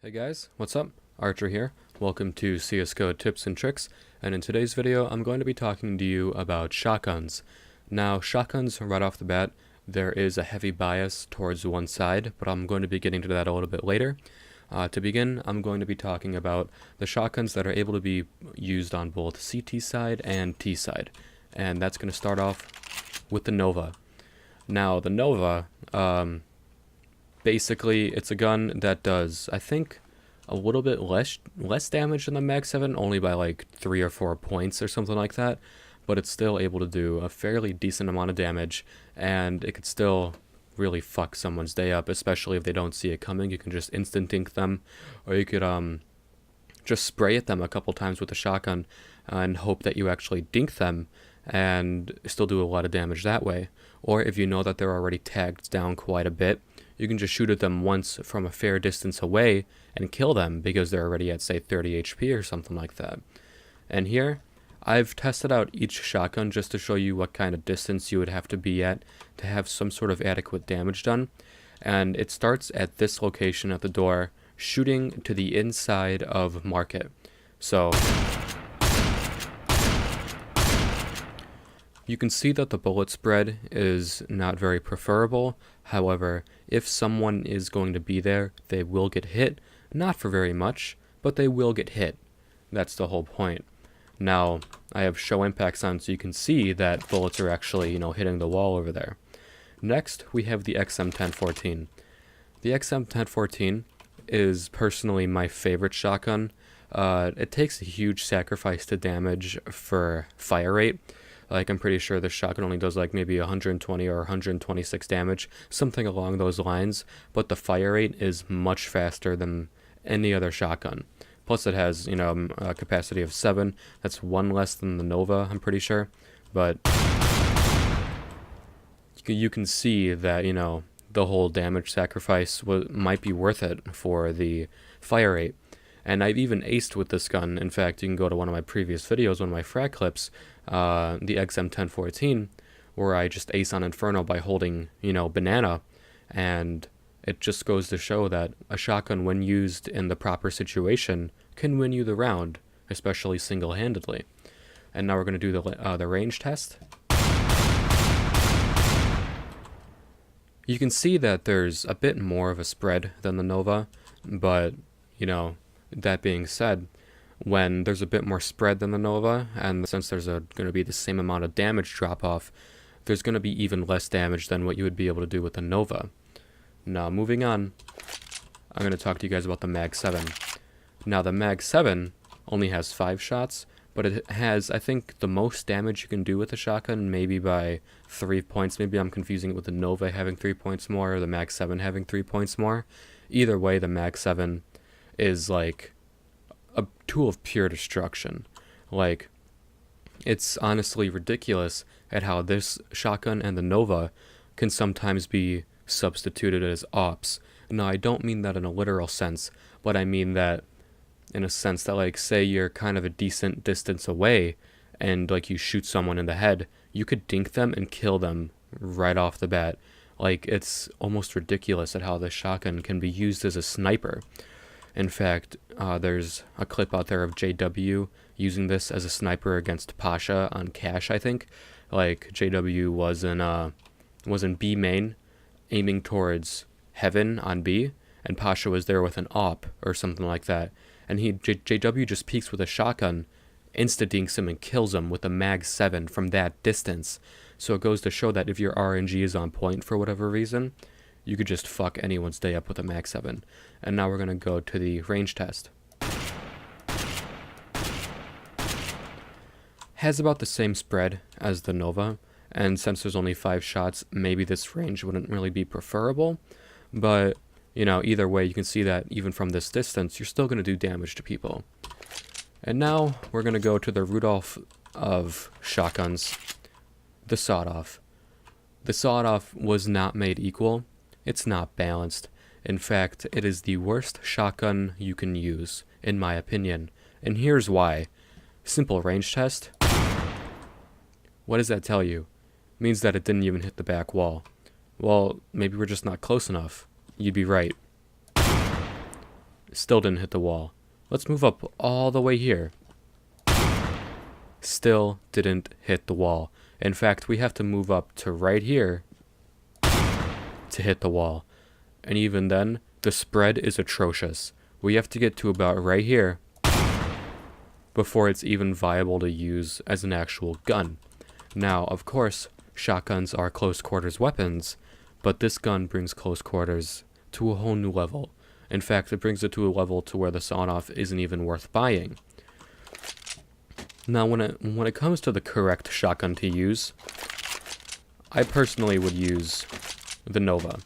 Hey guys, what's up? Archer here. Welcome to CSGO Tips and Tricks, and in today's video I'm going to be talking to you about shotguns. Now, shotguns, right off the bat, there is a heavy bias towards one side, but I'm going to be getting to that a little bit later. To begin, I'm going to be talking about the shotguns that are able to be used on both CT side and T side, and that's going to start off with the Nova. Now, the Nova, basically, it's a gun that does, I think, a little bit less damage than the Mag 7, only by like 3 or 4 points or something like that, but it's still able to do a fairly decent amount of damage, and it could still really fuck someone's day up, especially if they don't see it coming. You can just instant dink them, or you could just spray at them a couple times with a shotgun and hope that you actually dink them and still do a lot of damage that way. Or if you know that they're already tagged down quite a bit, you can just shoot at them once from a fair distance away and kill them because they're already at, say, 30 HP or something like that. And here, I've tested out each shotgun just to show you what kind of distance you would have to be at to have some sort of adequate damage done. And it starts at this location at the door, shooting to the inside of Market. So you can see that the bullet spread is not very preferable. However, if someone is going to be there, they will get hit. Not for very much, but they will get hit. That's the whole point. Now, I have show impacts on so you can see that bullets are actually, hitting the wall over there. Next, we have the XM1014. The XM1014 is personally my favorite shotgun. It takes a huge sacrifice to damage for fire rate. Like, I'm pretty sure this shotgun only does like maybe 120 or 126 damage, something along those lines, but the fire rate is much faster than any other shotgun. Plus it has, a capacity of 7. That's 1 less than the Nova, I'm pretty sure. But you can see that, the whole damage sacrifice might be worth it for the fire rate. And I've even aced with this gun. In fact, you can go to one of my previous videos, one of my frag clips, the XM1014, where I just ace on Inferno by holding, banana. And it just goes to show that a shotgun, when used in the proper situation, can win you the round, especially single-handedly. And now we're going to do the range test. You can see that there's a bit more of a spread than the Nova, but, that being said, when there's a bit more spread than the Nova, and since there's going to be the same amount of damage drop-off, there's going to be even less damage than what you would be able to do with the Nova. Now, moving on, I'm going to talk to you guys about the Mag 7. Now, the Mag 7 only has 5 shots, but it has, I think, the most damage you can do with a shotgun, maybe by 3 points. Maybe I'm confusing it with the Nova having 3 points more, or the Mag 7 having 3 points more. Either way, the Mag 7 is like a tool of pure destruction. Like, it's honestly ridiculous at how this shotgun and the Nova can sometimes be substituted as ops. Now, I don't mean that in a literal sense, but I mean that in a sense that, like, say you're kind of a decent distance away and, like, you shoot someone in the head, you could dink them and kill them right off the bat. Like, it's almost ridiculous at how this shotgun can be used as a sniper. In fact, there's a clip out there of JW using this as a sniper against Pasha on Cash, I think. Like, JW was in B main, aiming towards Heaven on B, and Pasha was there with an AWP or something like that. And JW just peeks with a shotgun, insta-dinks him and kills him with a Mag 7 from that distance. So it goes to show that if your RNG is on point for whatever reason, you could just fuck anyone's day up with a Mag 7. And now we're going to go to the range test. Has about the same spread as the Nova, and since there's only 5 shots, maybe this range wouldn't really be preferable. But, either way, you can see that even from this distance, you're still going to do damage to people. And now we're going to go to the Rudolph of shotguns, the sawed-off. The sawed-off was not made equal. It's not balanced. In fact, it is the worst shotgun you can use, in my opinion. And here's why. Simple range test. What does that tell you? It means that it didn't even hit the back wall. Well, maybe we're just not close enough. You'd be right. Still didn't hit the wall. Let's move up all the way here. Still didn't hit the wall. In fact, we have to move up to right here to hit the wall. And even then, the spread is atrocious. We have to get to about right here before it's even viable to use as an actual gun. Now, of course, shotguns are close quarters weapons, but this gun brings close quarters to a whole new level. In fact, it brings it to a level to where the sawn-off isn't even worth buying. Now, when it comes to the correct shotgun to use, I personally would use the Nova.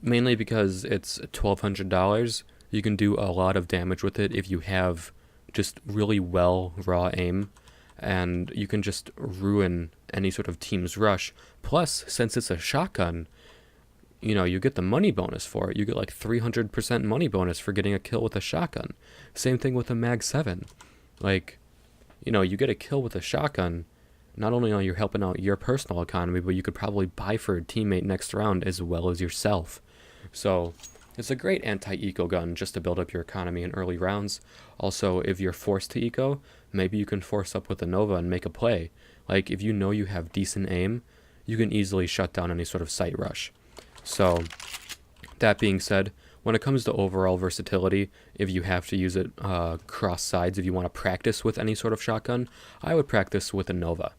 Mainly because it's $1,200. You can do a lot of damage with it if you have just really well raw aim, and you can just ruin any sort of team's rush. Plus, since it's a shotgun, you know, you get the money bonus for it. You get like 300% money bonus for getting a kill with a shotgun. Same thing with a Mag 7. Like, you know, you get a kill with a shotgun, not only are you helping out your personal economy, but you could probably buy for a teammate next round as well as yourself. So, it's a great anti-eco gun just to build up your economy in early rounds. Also, if you're forced to eco, maybe you can force up with the Nova and make a play. Like, if you know you have decent aim, you can easily shut down any sort of sight rush. So, that being said, when it comes to overall versatility, if you have to use it cross sides, if you want to practice with any sort of shotgun, I would practice with a Nova.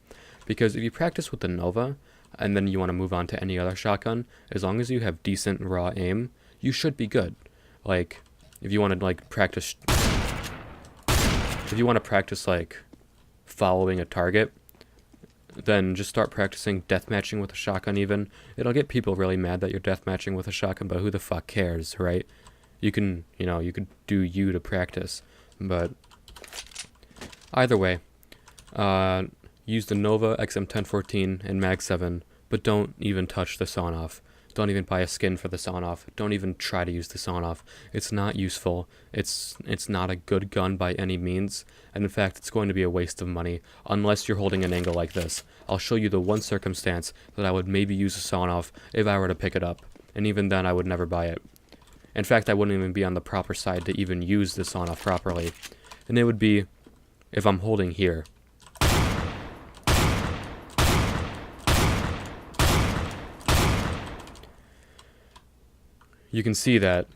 Because if you practice with the Nova, and then you want to move on to any other shotgun, as long as you have decent raw aim, you should be good. Like, if you want to like practice like following a target, then just start practicing deathmatching with a shotgun even. It'll get people really mad that you're deathmatching with a shotgun, but who the fuck cares, right? You can, you know, you could do you to practice. But either way, use the Nova XM1014 and Mag 7, but don't even touch the sawn-off. Don't even buy a skin for the sawn-off. Don't even try to use the sawn-off. It's not useful. It's not a good gun by any means. And in fact, it's going to be a waste of money unless you're holding an angle like this. I'll show you the one circumstance that I would maybe use a sawn-off if I were to pick it up. And even then, I would never buy it. In fact, I wouldn't even be on the proper side to even use the sawn-off properly. And it would be if I'm holding here. You can see that,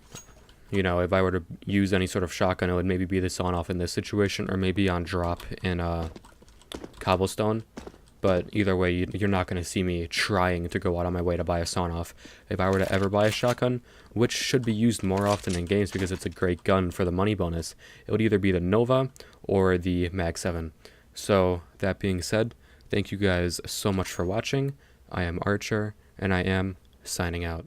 you know, if I were to use any sort of shotgun, it would maybe be the sawn-off in this situation, or maybe on drop in cobblestone. But either way, you're not going to see me trying to go out on my way to buy a sawn-off. If I were to ever buy a shotgun, which should be used more often in games because it's a great gun for the money bonus, it would either be the Nova or the Mag 7. So, that being said, thank you guys so much for watching. I am Archer, and I am signing out.